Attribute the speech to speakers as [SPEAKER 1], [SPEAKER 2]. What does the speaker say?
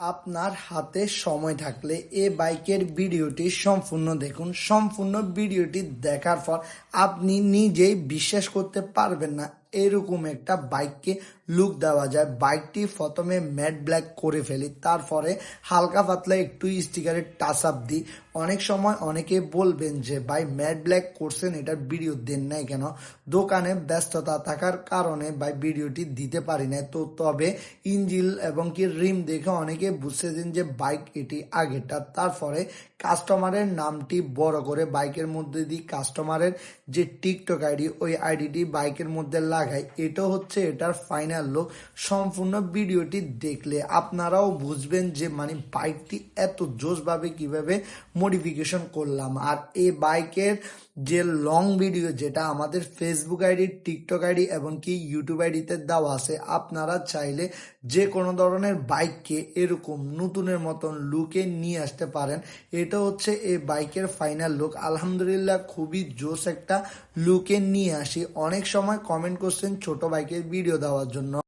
[SPEAKER 1] আপনার হাতে সময় থাকলে এই বাইকের ভিডিওটি সম্পূর্ণ দেখুন। সম্পূর্ণ ভিডিওটি দেখার পর আপনি নিজেই বিশ্বাস করতে পারবেন না এরকম একটা বাইককে লুক দেওয়া যায়। বাইকটি প্রথমে ম্যাট ব্ল্যাক করে ফেলি, তারপরে হালকা পাতলা একটু স্টিকারের টাচ আপ দিই। অনেক সময় অনেকে বলবেন যে ভাই ম্যাট ব্ল্যাক করছেন, এটার ভিডিও দেন নাই কেন? দোকানে ব্যস্ততা থাকার কারণে ভাই ভিডিওটি দিতে পারি না। তবে ইঞ্জিল এবং কি রিম দেখে অনেকে বুঝতেছেন যে বাইক এটি আগেরটা। তারপরে কাস্টমারের নামটি বড় করে বাইকের মধ্যে দিই, কাস্টমারের যে টিকটক আইডি ওই আইডিটি বাইকের মধ্যে লাগাই। এটা হচ্ছে এটার ফাইনাল লুক। সম্পূর্ণ ভিডিওটি দেখলে আপনারাও বুঝবেন যে বাইকটি এত জোশভাবে কিভাবে মডিফিকেশন করলাম। আর এই বাইকের যে লং ভিডিও যেটা আমাদের ফেসবুক আইডি, টিকটক আইডি এবং কি ইউটিউব আইডিতে দেওয়া আছে, আপনারা চাইলে যে কোনো ধরনের বাইককে এরকম নতুনের মতন লুকে নিয়ে আসতে পারেন। এটা হচ্ছে এই বাইকের ফাইনাল লুক। আলহামদুলিল্লাহ খুবই জোশ একটা লুকে নিয়ে আসি। অনেক সময় কমেন্ট করছেন ছোট বাইকের ভিডিও দেওয়ার জন্য।